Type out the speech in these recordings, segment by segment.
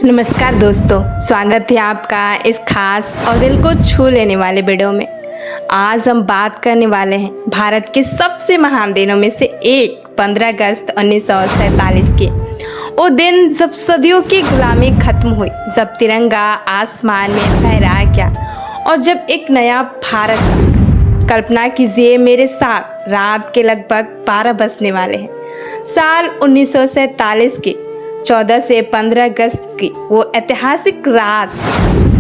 नमस्कार दोस्तों, स्वागत है आपका इस खास और दिल को छू लेने वाले वीडियो में। आज हम बात करने वाले हैं भारत के सबसे महान दिनों में से एक 15 अगस्त 1947 के। वो दिन जब सदियों की गुलामी खत्म हुई, जब तिरंगा आसमान में फहराया गया और जब एक नया भारत था। कल्पना कीजिए मेरे साथ, रात के लगभग 12 बजने वाले हैं। साल 1947 के 14 से 15 अगस्त की वो ऐतिहासिक रात।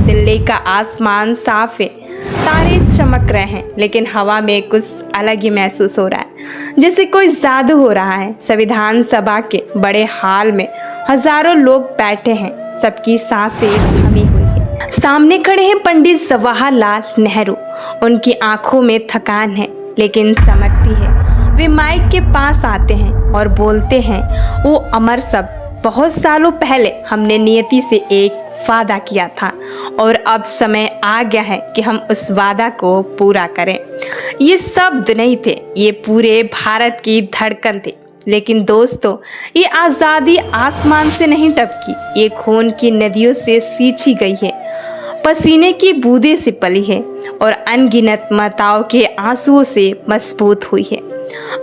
दिल्ली का आसमान साफ है, तारे चमक रहे हैं, लेकिन हवा में कुछ अलग ही महसूस हो रहा है, जैसे कोई जादू हो रहा है। संविधान सभा के बड़े हॉल में हजारों लोग बैठे हैं, सबकी सांसें थमी हुई है। सामने खड़े हैं पंडित जवाहरलाल नेहरू। उनकी आंखों में थकान है, लेकिन चमक भी है। वे माइक के पास आते हैं और बोलते हैं वो अमर शब्द, बहुत सालों पहले हमने नियति से एक वादा किया था और अब समय आ गया है कि हम उस वादा को पूरा करें। ये शब्द नहीं थे, ये पूरे भारत की धड़कन थी। लेकिन दोस्तों, ये आज़ादी आसमान से नहीं टपकी, ये खून की नदियों से सींची गई है, पसीने की बूंदे से पली है और अनगिनत माताओं के आंसुओं से मजबूत हुई है।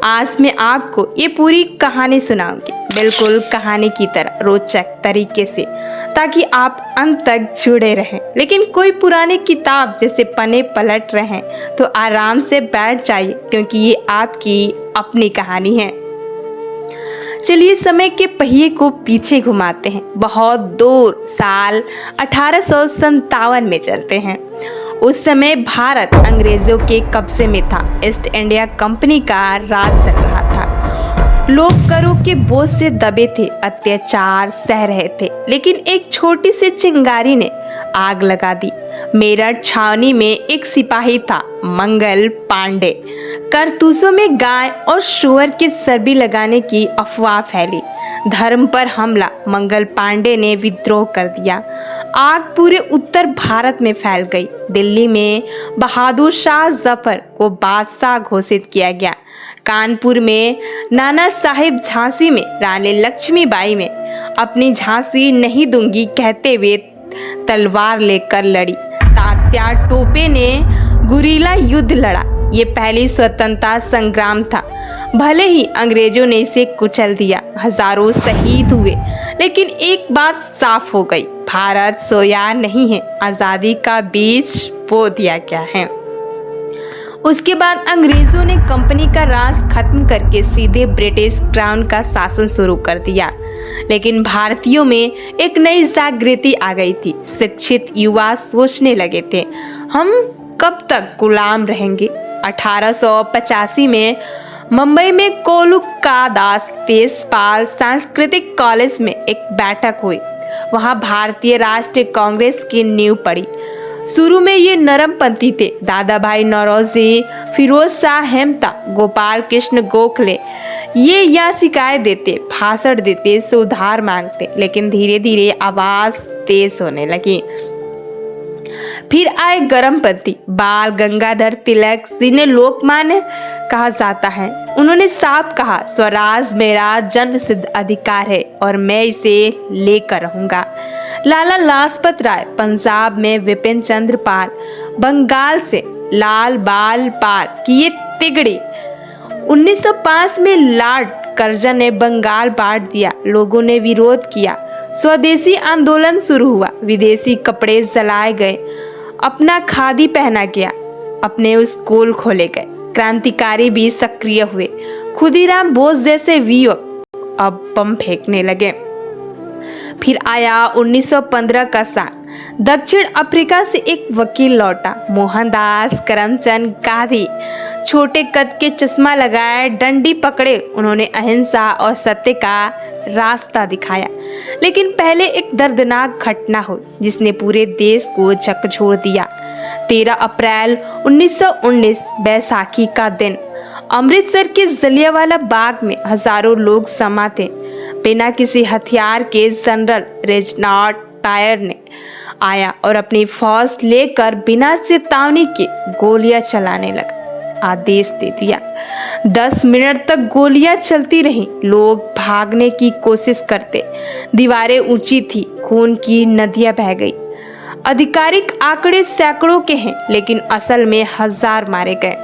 आज मैं आपको ये पूरी कहानी सुनाऊंगी, बिल्कुल कहानी की तरह रोचक तरीके से, ताकि आप अंत तक जुड़े रहें। लेकिन कोई पुरानी किताब जैसे पन्ने पलट रहे हैं तो आराम से बैठ जाइए, क्योंकि ये आपकी अपनी कहानी है। चलिए समय के पहिए को पीछे घुमाते हैं, बहुत दूर साल 1857 में चलते हैं। उस समय भारत अंग्रेजों के कब्जे में था। ईस्ट इंडिया कंपनी का राज चल रहा था। लोग करों के बोझ से दबे थे, अत्याचार सह रहे थे। लेकिन एक छोटी सी चिंगारी ने आग लगा दी। मेरठ छावनी में एक सिपाही था, मंगल पांडे। कारतूसों में गाय और शुअर की चर्बी लगाने की अफवाह फैली। धर्म पर हमला, मंगल पांडे ने विद्रोह कर दिया। आग पूरे उत्तर भारत में फैल गई। दिल्ली में बहादुर शाह जफर को बादशाह घोषित किया गया। कानपुर में नाना साहिब, झांसी में रानी लक्ष्मीबाई में अपनी झांसी नहीं दूंगी कहते हुए तलवार लेकर लड़ी। तात्या टोपे ने गुरीला युद्ध लड़ा। ये पहली स्वतंत्रता संग्राम था। भले ही अंग्रेजों ने इसे कुचल दिया, हजारों शहीद हुए, लेकिन एक बात साफ हो गई, भारत सोया नहीं है, आज़ादी का बीज बो दिया गया है। उसके बाद अंग्रेजों ने कंपनी का राज खत्म करके सीधे ब्रिटिश क्राउन का शासन शुरू कर दिया। लेकिन भारतीयों में एक नई जागृति आ गई थी। शिक्षित युवा सोचने लगे थे, हम कब तक गुलाम रहेंगे। 1885 में मुंबई में कोलकाता दास तेजपाल सांस्कृतिक कॉलेज में एक बैठक हुई। वहां भारतीय राष्ट्रीय कांग्रेस की नींव पड़ी। शुरू में ये नरमपंथी थे। दादा भाई नौरोजी, फिरोज शाह हेमता, गोपाल कृष्ण गोखले ये याचिकाएं देते, भाषण देते, सुधार मांगते। लेकिन धीरे धीरे आवाज तेज होने लगी। फिर आए गरमपंथी, बाल गंगाधर तिलक, जिन्हें लोकमान्य कहा जाता है। उन्होंने साफ कहा, स्वराज मेरा जन्मसिद्ध अधिकार है और मैं इसे लेकर रहूंगा। लाला लाजपत राय, पंजाब में विपिन चंद्र पाल, बंगाल से लाल बाल पाल की ये तिगड़ी। 1905 में लॉर्ड कर्जन ने बंगाल बांट दिया। लोगों ने विरोध किया, स्वदेशी आंदोलन शुरू हुआ, विदेशी कपड़े जलाए गए, अपना खादी पहना गया, अपने स्कूल खोले गए। क्रांतिकारी भी सक्रिय हुए। खुदीराम बोस जैसे युवक अब बम फेंकने लगे। फिर आया 1915 का साल। दक्षिण अफ्रीका से एक वकील लौटा, मोहनदास करमचंद गांधी। छोटे कद के चश्मा लगाए, डंडी पकड़े, उन्होंने अहिंसा और सत्य का रास्ता दिखाया। लेकिन पहले एक दर्दनाक घटना हुई, जिसने पूरे देश को झकझोर दिया। 13 अप्रैल 1919 बैसाखी का दिन। अमृतसर के जलियांवाला बाग में हजारों लोग जमा थे। बिना किसी हथियार के जनरल रेजिनाल्ड डायर ने आया और अपनी फौज लेकर बिना चेतावनी के गोलियां चलाने लगा। आदेश दे दिया, 10 मिनट तक गोलियां चलती रहीं। लोग भागने की कोशिश करते, दीवारें ऊंची थी, खून की नदियां बह गई। आधिकारिक आंकड़े सैकड़ों के हैं, लेकिन असल में हजार मारे गए,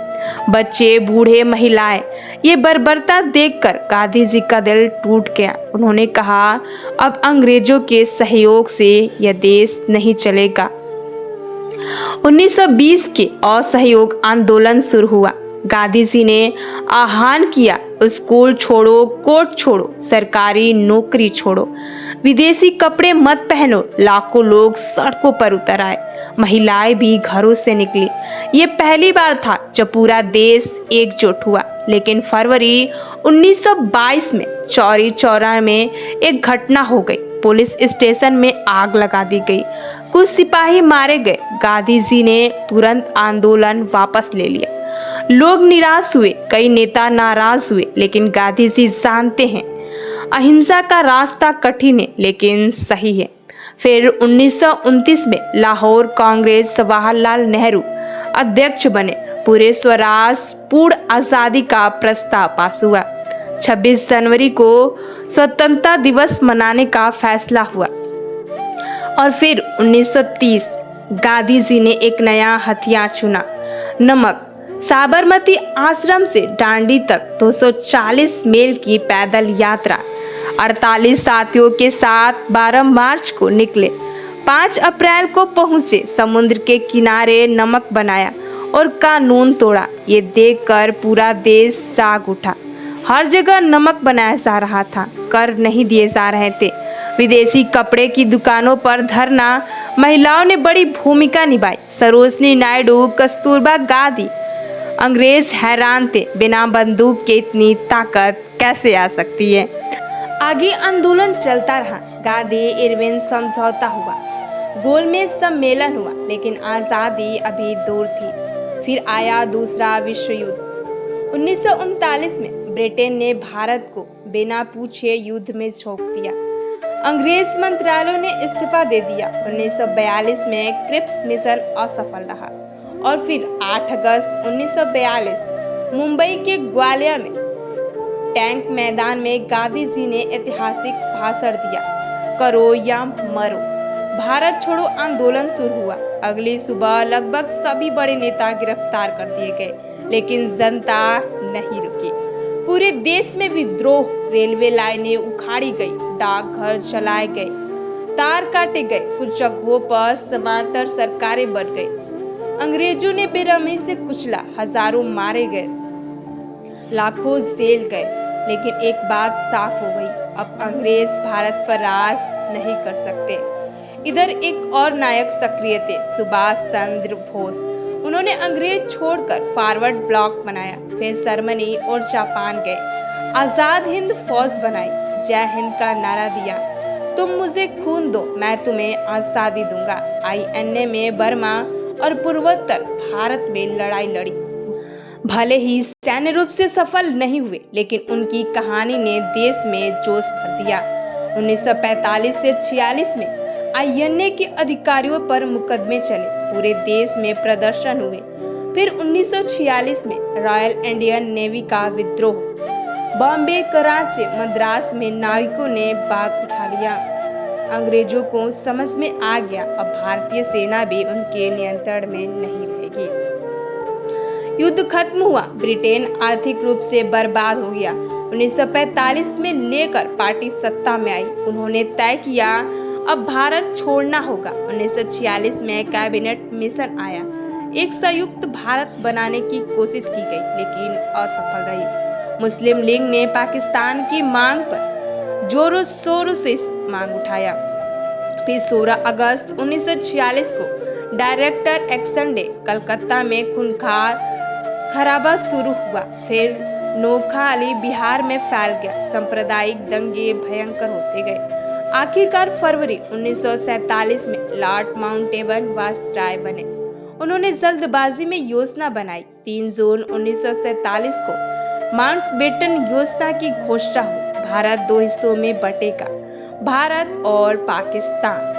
बच्चे, बूढ़े, महिलाएं। ये बर्बरता देखकर गांधी जी का दिल टूट गया। उन्होंने कहा, अब अंग्रेजों के सहयोग से यह देश नहीं चलेगा। 1920 के असहयोग आंदोलन शुरू हुआ। गांधी जी ने आह्वान किया, स्कूल छोड़ो, कोर्ट छोड़ो, सरकारी नौकरी छोड़ो, विदेशी कपड़े मत पहनो। लाखों लोग सड़कों पर उतर आए, महिलाएं भी घरों से निकली। ये पहली बार था जब पूरा देश एकजुट हुआ। लेकिन फरवरी 1922 में चौरी चौरा में एक घटना हो गई। पुलिस स्टेशन में आग लगा दी गई, कुछ सिपाही मारे गए। गांधी जी ने तुरंत आंदोलन वापस ले लिया। लोग निराश हुए, कई नेता नाराज हुए, लेकिन गांधी जी जानते हैं अहिंसा का रास्ता कठिन है लेकिन सही है। फिर 1929 में लाहौर कांग्रेस, जवाहरलाल नेहरू अध्यक्ष बने। पूरे स्वराज, पूर्ण आजादी का प्रस्ताव पास हुआ। 26 जनवरी को स्वतंत्रता दिवस मनाने का फैसला हुआ। और फिर 1930 गांधी जी ने एक नया हथियार चुना, नमक। साबरमती आश्रम से दांडी तक 240 मील की पैदल यात्रा 48 साथियों के साथ 12 मार्च को निकले। 5 अप्रैल को पहुंचे, समुद्र के किनारे नमक बनाया और कानून तोड़ा। ये देखकर पूरा देश जाग उठा। हर जगह नमक बनाया जा रहा था, कर नहीं दिए जा रहे थे। विदेशी कपड़े की दुकानों पर धरना, महिलाओं ने बड़ी भूमिका निभाई। सरोजनी नायडू, कस्तूरबा गांधी। अंग्रेज हैरान थे, बिना बंदूक के इतनी ताकत कैसे आ सकती है। आगे आंदोलन चलता रहा। गांधी इरविन समझौता हुआ, गोलमेज सम्मेलन हुआ, लेकिन आज़ादी अभी दूर थी। फिर आया दूसरा विश्व युद्ध। 1939 में ब्रिटेन ने भारत को बिना पूछे युद्ध में झोंक दिया। अंग्रेज मंत्रालयों ने इस्तीफा दे दिया। 1942 में क्रिप्स मिशन असफल रहा। और फिर 8 अगस्त 1942 मुंबई के ग्वालियर में टैंक मैदान में गांधी जी ने ऐतिहासिक भाषण दिया, करो या मरो। भारत छोड़ो आंदोलन शुरू हुआ। अगली सुबह लगभग सभी बड़े नेता गिरफ्तार कर दिए गए, लेकिन जनता नहीं रुकी। पूरे देश में विद्रोह, रेलवे लाइनें उखाड़ी गई, डाकघर जलाए गए, तार काटे गए, कुछ जगहों पर समांतर सरकारें बढ़ गई। अंग्रेजों ने बेरहमी से कुचला, हजारों मारे गए, लाखों जेल गए। लेकिन एक बात साफ हो गई, अब अंग्रेज भारत पर राज नहीं कर सकते। इधर एक और नायक सक्रिय थे, सुभाष चंद्र बोस। उन्होंने अंग्रेज छोड़कर फॉरवर्ड ब्लॉक बनाया, फिर जर्मनी और जापान गए, आजाद हिंद फौज बनाई, जय हिंद का नारा दिया, तुम मुझे खून दो मैं तुम्हें आजादी दूंगा। INA में बर्मा और पूर्वोत्तर भारत में लड़ाई लड़ी। भले ही सैन्य रूप से सफल नहीं हुए, लेकिन उनकी कहानी ने देश में जोश भर दिया। 1945 से 46 में INA के अधिकारियों पर मुकदमे चले, पूरे देश में प्रदर्शन हुए। फिर 1946 में रॉयल इंडियन नेवी का विद्रोह, बॉम्बे, कराची, मद्रास में नाविकों ने बाग उठा लिया। अंग्रेजों को समझ में आ गया, अब भारतीय सेना भी उनके नियंत्रण में नहीं रहेगी। युद्ध खत्म हुआ, ब्रिटेन आर्थिक रूप से बर्बाद हो गया। 1945 में लेकर पार्टी सत्ता में आई। उन्होंने तय किया अब भारत छोड़ना होगा। 1946 में कैबिनेट मिशन आया, एक संयुक्त भारत बनाने की कोशिश की गई, लेकिन असफल रही। मुस्लिम लीग ने पाकिस्तान की मांग पर जोरों शोरों से मांग उठाया। फिर 16 अगस्त 1946 को डायरेक्टर एक्शन डे, कलकत्ता में खूंखार खराबा शुरू हुआ। फिर नोखाली बिहार में फैल गया, सांप्रदायिक दंगे भयंकर होते गए। आखिरकार फरवरी 1947 में लॉर्ड माउंटबेटन वायसराय बने। उन्होंने जल्दबाजी में योजना बनाई। 3 जून 1947 को माउंटबेटन योजना की घोषणा हुई। भारत 2 हिस्सों में बटेगा, भारत और पाकिस्तान।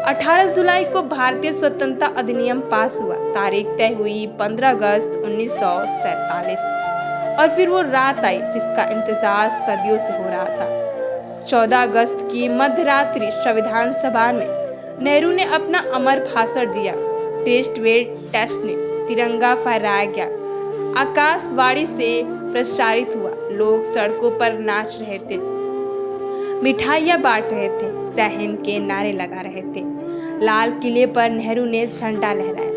18 जुलाई को भारतीय स्वतंत्रता अधिनियम पास हुआ। तारीख तय हुई 15 अगस्त 1947। और फिर वो रात आई जिसका इंतजार सदियों से हो रहा था। 14 अगस्त की मध्यरात्रि संविधान सभा में नेहरू ने अपना अमर भाषण दिया। टेस्ट ने तिरंगा फहराया गया, आकाशवाणी से प्रसारित हुआ, लोग सड़कों पर नाच रहे थे, मिठाइयाँ बांट रहे थे, जय हिंद के नारे लगा रहे थे। लाल किले पर नेहरू ने झंडा लहराया,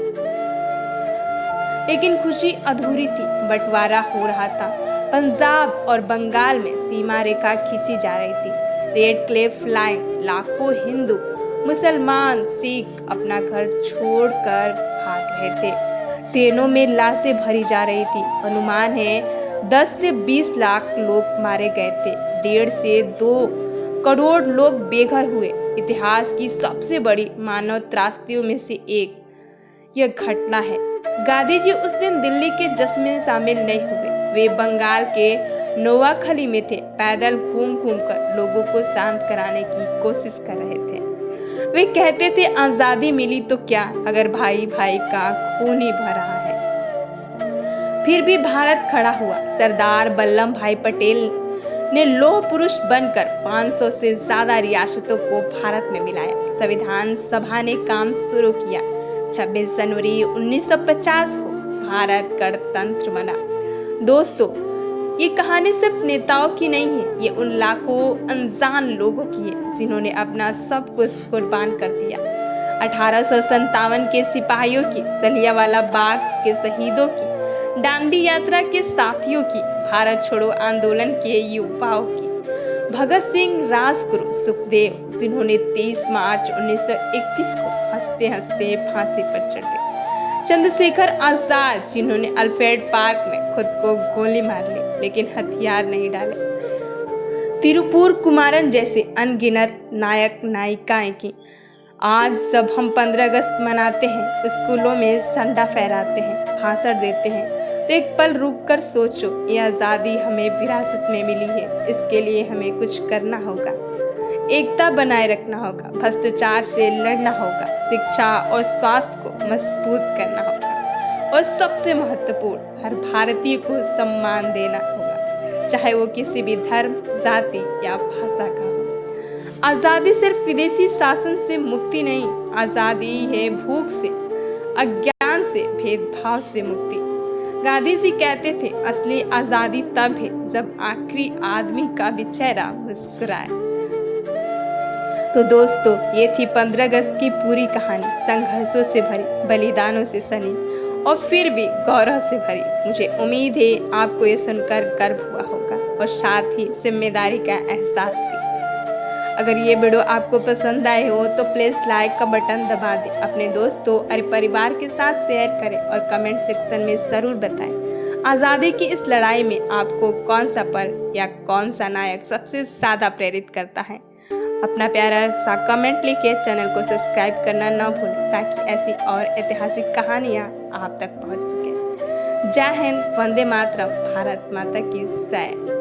लेकिन खुशी अधूरी थी। बंटवारा हो रहा था। पंजाब और बंगाल में सीमा रेखा खींची जा रही थी। रेड क्लिफ लाइन, लाखों हिंदू, मुसलमान, सिख अपना घर छोड़कर भाग रहे थे। ट्रेनों में लाशें भरी जा रही थी। अनुमान है 10 से 20 लाख लोग मारे गए थे। 1.5 से 2 करोड़ लोग बेघर हुए। इतिहास की सबसे बड़ी मानव त्रासदियों में से एक यह घटना है। गांधी जी उस दिन दिल्ली के जश्न में शामिल नहीं हुए। वे बंगाल के नोवाखली में थे, पैदल घूम घूम कर लोगों को शांत कराने की कोशिश कर रहे थे। वे कहते थे आजादी मिली तो क्या, अगर भाई भाई का खून ही बह रहा है। फिर भी भारत खड़ा हुआ। सरदार वल्लभ भाई पटेल ने लौह पुरुष बनकर 500 से ज्यादा रियासतों को भारत में मिलाया। संविधान सभा ने काम शुरू किया। 26 जनवरी 1950 को भारत गणतंत्र बना। दोस्तों, ये कहानी सिर्फ नेताओं की नहीं है, ये उन लाखों अनजान लोगों की है जिन्होंने अपना सब कुछ कुर्बान कर दिया। 1857 के सिपाहियों की, जलियांवाला बाग के शहीदों की, दांडी यात्रा के साथियों की, भारत छोड़ो आंदोलन के युवाओं की, भगत सिंह, राजगुरु, सुखदेव जिन्होंने 23 मार्च 1921 को हंसते हंसते फांसी पर चढ़ गए, चंद्रशेखर आजाद जिन्होंने अल्फ्रेड पार्क में खुद को गोली मार ली लेकिन हथियार नहीं डाले, तिरुपुर कुमारन जैसे अनगिनत नायक नायिकाएं की। आज जब हम 15 अगस्त मनाते हैं, स्कूलों में झंडा फहराते हैं, भाषण देते हैं, तो एक पल रुक कर सोचो, ये आज़ादी हमें विरासत में मिली है, इसके लिए हमें कुछ करना होगा। एकता बनाए रखना होगा, भ्रष्टाचार से लड़ना होगा, शिक्षा और स्वास्थ्य को मजबूत करना होगा और सबसे महत्वपूर्ण, हर भारतीय को सम्मान देना होगा, चाहे वो किसी भी धर्म, जाति या भाषा का हो। आज़ादी सिर्फ विदेशी शासन से मुक्ति नहीं, आज़ादी है भूख से, अज्ञान से, भेदभाव से मुक्ति। गांधी जी कहते थे, असली आज़ादी तब है जब आखिरी आदमी का भी चेहरा मुस्कुराए। तो दोस्तों, ये थी 15 अगस्त की पूरी कहानी, संघर्षों से भरी, बलिदानों से सनी और फिर भी गौरव से भरी। मुझे उम्मीद है आपको ये सुनकर गर्व हुआ होगा और साथ ही जिम्मेदारी का एहसास भी। अगर ये वीडियो आपको पसंद आए हो तो प्लीज़ लाइक का बटन दबा दें, अपने दोस्तों और परिवार के साथ शेयर करें और कमेंट सेक्शन में ज़रूर बताएं आज़ादी की इस लड़ाई में आपको कौन सा पल या कौन सा नायक सबसे ज़्यादा प्रेरित करता है। अपना प्यारा सा कमेंट लिखे, चैनल को सब्सक्राइब करना ना भूलें ताकि ऐसी और ऐतिहासिक कहानियाँ आप तक पहुँच सके। जय हिंद, वंदे मातरम, भारत माता की जय।